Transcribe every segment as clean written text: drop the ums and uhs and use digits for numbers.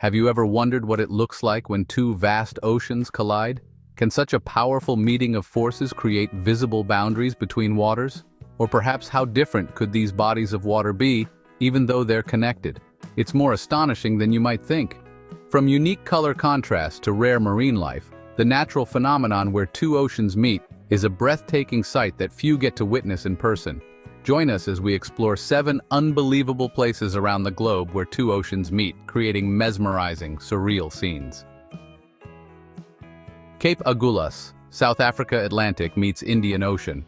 Have you ever wondered what it looks like when two vast oceans collide? Can such a powerful meeting of forces create visible boundaries between waters? Or perhaps how different could these bodies of water be, even though they're connected? It's more astonishing than you might think. From unique color contrast to rare marine life, the natural phenomenon where two oceans meet is a breathtaking sight that few get to witness in person. Join us as we explore 7 unbelievable places around the globe where two oceans meet, creating mesmerizing, surreal scenes. Cape Agulhas, South Africa Atlantic meets Indian Ocean.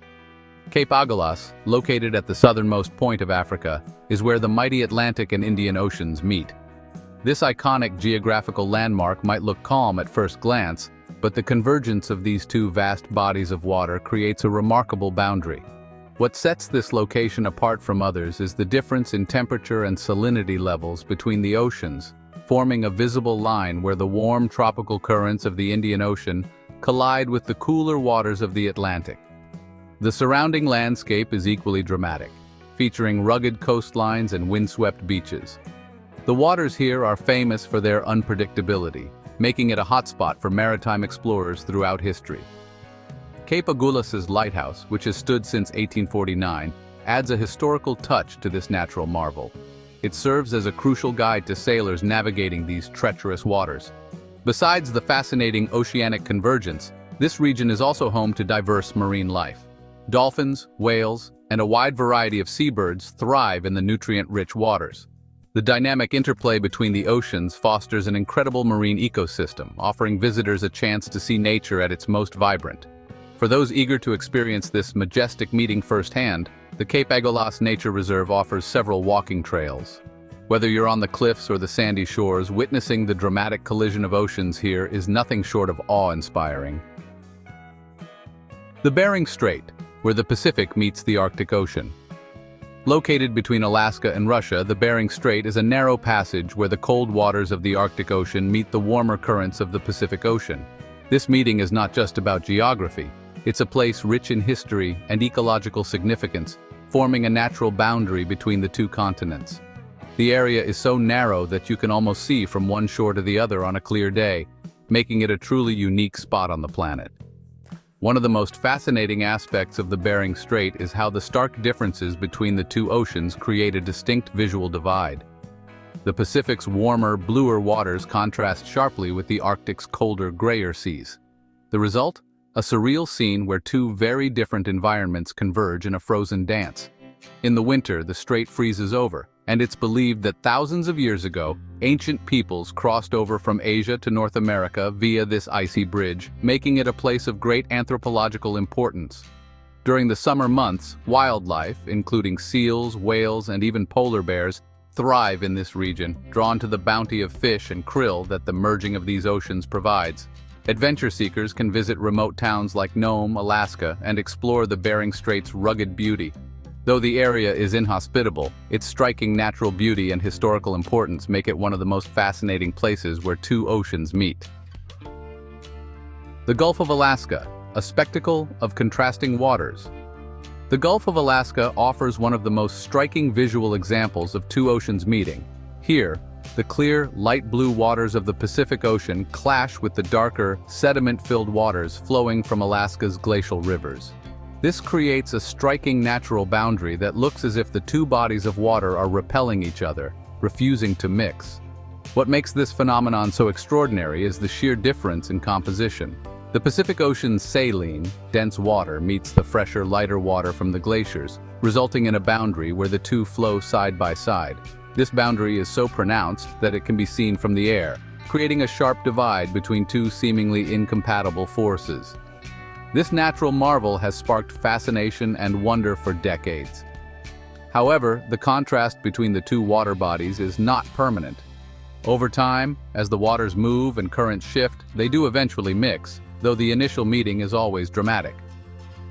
Cape Agulhas, located at the southernmost point of Africa, is where the mighty Atlantic and Indian Oceans meet. This iconic geographical landmark might look calm at first glance, but the convergence of these two vast bodies of water creates a remarkable boundary. What sets this location apart from others is the difference in temperature and salinity levels between the oceans, forming a visible line where the warm tropical currents of the Indian Ocean collide with the cooler waters of the Atlantic. The surrounding landscape is equally dramatic, featuring rugged coastlines and windswept beaches. The waters here are famous for their unpredictability, making it a hotspot for maritime explorers throughout history. Cape Agulhas's lighthouse, which has stood since 1849, adds a historical touch to this natural marvel. It serves as a crucial guide to sailors navigating these treacherous waters. Besides the fascinating oceanic convergence, this region is also home to diverse marine life. Dolphins, whales, and a wide variety of seabirds thrive in the nutrient-rich waters. The dynamic interplay between the oceans fosters an incredible marine ecosystem, offering visitors a chance to see nature at its most vibrant. For those eager to experience this majestic meeting firsthand, the Cape Agulhas Nature Reserve offers several walking trails. Whether you're on the cliffs or the sandy shores, witnessing the dramatic collision of oceans here is nothing short of awe-inspiring. The Bering Strait, where the Pacific meets the Arctic Ocean. Located between Alaska and Russia, the Bering Strait is a narrow passage where the cold waters of the Arctic Ocean meet the warmer currents of the Pacific Ocean. This meeting is not just about geography. It's a place rich in history and ecological significance, forming a natural boundary between the two continents. The area is so narrow that you can almost see from one shore to the other on a clear day, making it a truly unique spot on the planet. One of the most fascinating aspects of the Bering Strait is how the stark differences between the two oceans create a distinct visual divide. The Pacific's warmer, bluer waters contrast sharply with the Arctic's colder, grayer seas. The result? A surreal scene where two very different environments converge in a frozen dance. In the winter, the strait freezes over, and it's believed that thousands of years ago, ancient peoples crossed over from Asia to North America via this icy bridge, making it a place of great anthropological importance. During the summer months, wildlife, including seals, whales, and even polar bears, thrive in this region, drawn to the bounty of fish and krill that the merging of these oceans provides. Adventure seekers can visit remote towns like Nome, Alaska, and explore the Bering Strait's rugged beauty. Though the area is inhospitable, its striking natural beauty and historical importance make it one of the most fascinating places where two oceans meet. The Gulf of Alaska, a spectacle of contrasting waters. The Gulf of Alaska offers one of the most striking visual examples of two oceans meeting. Here, the clear, light blue waters of the Pacific Ocean clash with the darker, sediment-filled waters flowing from Alaska's glacial rivers. This creates a striking natural boundary that looks as if the two bodies of water are repelling each other, refusing to mix. What makes this phenomenon so extraordinary is the sheer difference in composition. The Pacific Ocean's saline, dense water meets the fresher, lighter water from the glaciers, resulting in a boundary where the two flow side by side. This boundary is so pronounced that it can be seen from the air, creating a sharp divide between two seemingly incompatible forces. This natural marvel has sparked fascination and wonder for decades. However, the contrast between the two water bodies is not permanent. Over time, as the waters move and currents shift, they do eventually mix, though the initial meeting is always dramatic.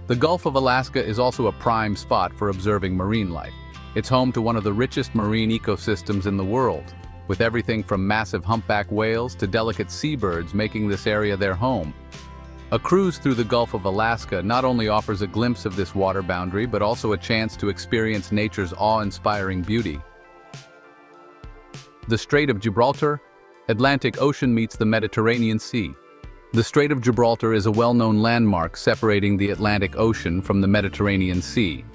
The Gulf of Alaska is also a prime spot for observing marine life. It's home to one of the richest marine ecosystems in the world, with everything from massive humpback whales to delicate seabirds making this area their home. A cruise through the Gulf of Alaska not only offers a glimpse of this water boundary, but also a chance to experience nature's awe-inspiring beauty. The Strait of Gibraltar, Atlantic Ocean meets the Mediterranean Sea. The Strait of Gibraltar is a well-known landmark separating the Atlantic Ocean from the Mediterranean Sea.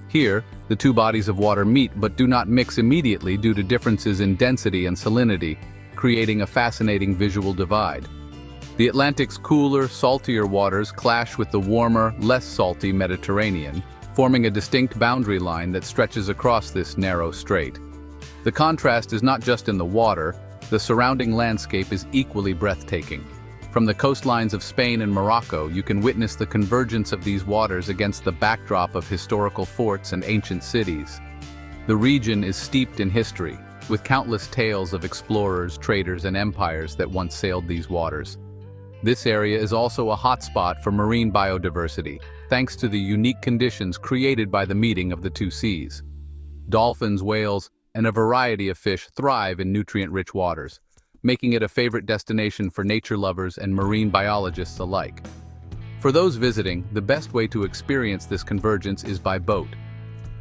Here, the two bodies of water meet but do not mix immediately due to differences in density and salinity, creating a fascinating visual divide. The Atlantic's cooler, saltier waters clash with the warmer, less salty Mediterranean, forming a distinct boundary line that stretches across this narrow strait. The contrast is not just in the water, the surrounding landscape is equally breathtaking. From the coastlines of Spain and Morocco, you can witness the convergence of these waters against the backdrop of historical forts and ancient cities. The region is steeped in history, with countless tales of explorers, traders, and empires that once sailed these waters. This area is also a hotspot for marine biodiversity, thanks to the unique conditions created by the meeting of the two seas. Dolphins, whales, and a variety of fish thrive in nutrient-rich waters, making it a favorite destination for nature lovers and marine biologists alike. For those visiting, the best way to experience this convergence is by boat.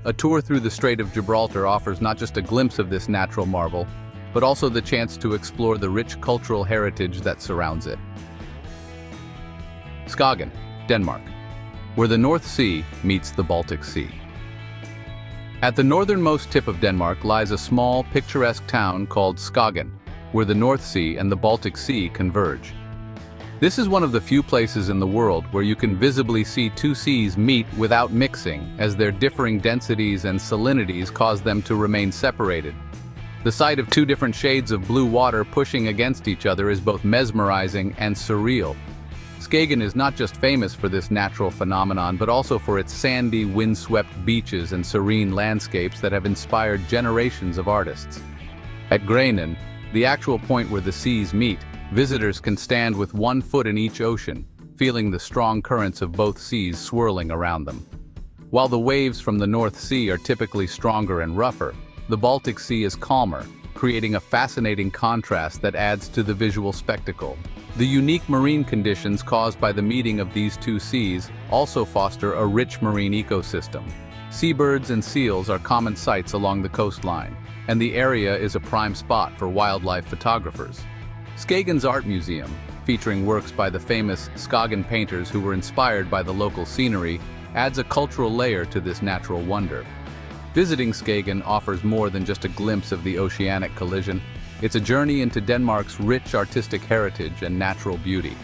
A tour through the Strait of Gibraltar offers not just a glimpse of this natural marvel, but also the chance to explore the rich cultural heritage that surrounds it. Skagen, Denmark, where the North Sea meets the Baltic Sea. At the northernmost tip of Denmark lies a small, picturesque town called Skagen, where the North Sea and the Baltic Sea converge. This is one of the few places in the world where you can visibly see two seas meet without mixing, as their differing densities and salinities cause them to remain separated. The sight of two different shades of blue water pushing against each other is both mesmerizing and surreal. Skagen is not just famous for this natural phenomenon, but also for its sandy, windswept beaches and serene landscapes that have inspired generations of artists. At Grenaa, the actual point where the seas meet, visitors can stand with 1 foot in each ocean, feeling the strong currents of both seas swirling around them. While the waves from the North Sea are typically stronger and rougher, the Baltic Sea is calmer, creating a fascinating contrast that adds to the visual spectacle. The unique marine conditions caused by the meeting of these two seas also foster a rich marine ecosystem. Seabirds and seals are common sights along the coastline, and the area is a prime spot for wildlife photographers. Skagen's Art Museum, featuring works by the famous Skagen painters who were inspired by the local scenery, adds a cultural layer to this natural wonder. Visiting Skagen offers more than just a glimpse of the oceanic collision. It's a journey into Denmark's rich artistic heritage and natural beauty.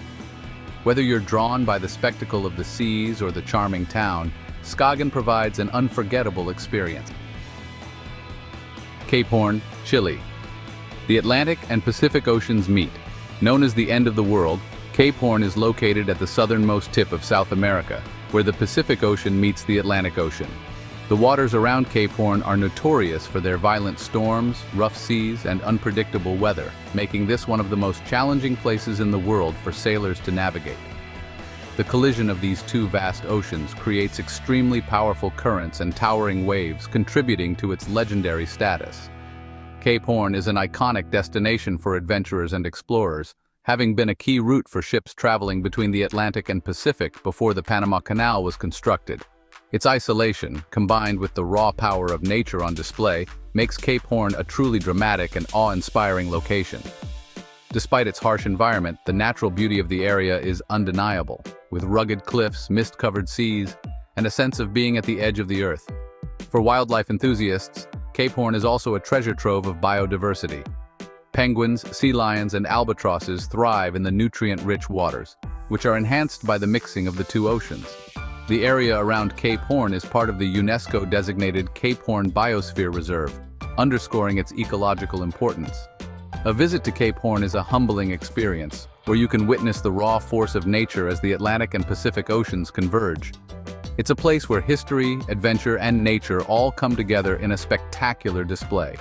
Whether you're drawn by the spectacle of the seas or the charming town, Skagen provides an unforgettable experience. Cape Horn, Chile. The Atlantic and Pacific Oceans meet. Known as the end of the world, Cape Horn is located at the southernmost tip of South America, where the Pacific Ocean meets the Atlantic Ocean. The waters around Cape Horn are notorious for their violent storms, rough seas, and unpredictable weather, making this one of the most challenging places in the world for sailors to navigate. The collision of these two vast oceans creates extremely powerful currents and towering waves, contributing to its legendary status. Cape Horn is an iconic destination for adventurers and explorers, having been a key route for ships traveling between the Atlantic and Pacific before the Panama Canal was constructed. Its isolation, combined with the raw power of nature on display, makes Cape Horn a truly dramatic and awe-inspiring location. Despite its harsh environment, the natural beauty of the area is undeniable, with rugged cliffs, mist-covered seas, and a sense of being at the edge of the earth. For wildlife enthusiasts, Cape Horn is also a treasure trove of biodiversity. Penguins, sea lions, and albatrosses thrive in the nutrient-rich waters, which are enhanced by the mixing of the two oceans. The area around Cape Horn is part of the UNESCO-designated Cape Horn Biosphere Reserve, underscoring its ecological importance. A visit to Cape Horn is a humbling experience, where you can witness the raw force of nature as the Atlantic and Pacific Oceans converge. It's a place where history, adventure, and nature all come together in a spectacular display.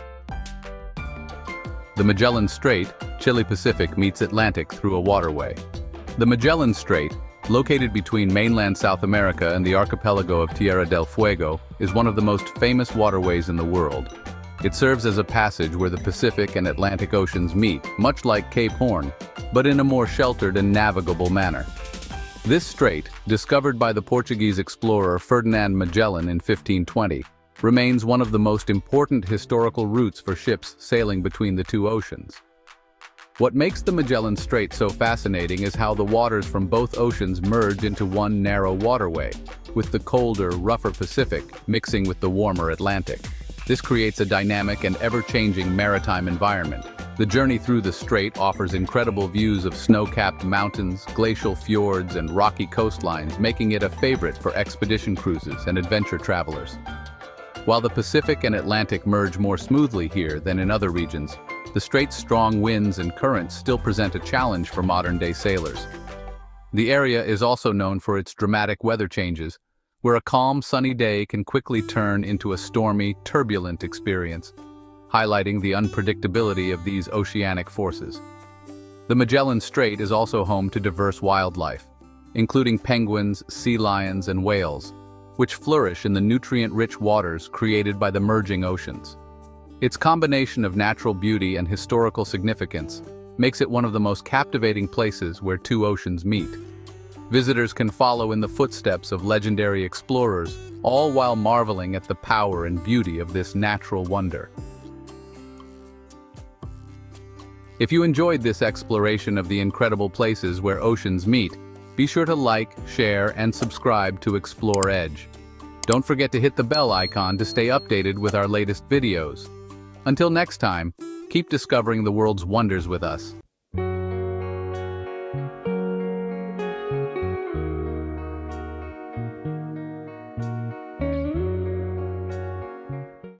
The Magellan Strait, Chile Pacific meets Atlantic through a waterway. The Magellan Strait, located between mainland South America and the archipelago of Tierra del Fuego, is one of the most famous waterways in the world. It serves as a passage where the Pacific and Atlantic Oceans meet, much like Cape Horn, but in a more sheltered and navigable manner. This strait, discovered by the Portuguese explorer Ferdinand Magellan in 1520, remains one of the most important historical routes for ships sailing between the two oceans. What makes the Magellan Strait so fascinating is how the waters from both oceans merge into one narrow waterway, with the colder, rougher Pacific mixing with the warmer Atlantic. This creates a dynamic and ever-changing maritime environment. The journey through the strait offers incredible views of snow-capped mountains, glacial fjords, and rocky coastlines, making it a favorite for expedition cruises and adventure travelers. While the Pacific and Atlantic merge more smoothly here than in other regions, the strait's strong winds and currents still present a challenge for modern-day sailors. The area is also known for its dramatic weather changes, where a calm, sunny day can quickly turn into a stormy, turbulent experience, highlighting the unpredictability of these oceanic forces. The Magellan Strait is also home to diverse wildlife, including penguins, sea lions, and whales, which flourish in the nutrient-rich waters created by the merging oceans. Its combination of natural beauty and historical significance makes it one of the most captivating places where two oceans meet. Visitors can follow in the footsteps of legendary explorers, all while marveling at the power and beauty of this natural wonder. If you enjoyed this exploration of the incredible places where oceans meet, be sure to like, share, and subscribe to Explore Edge. Don't forget to hit the bell icon to stay updated with our latest videos. Until next time, keep discovering the world's wonders with us.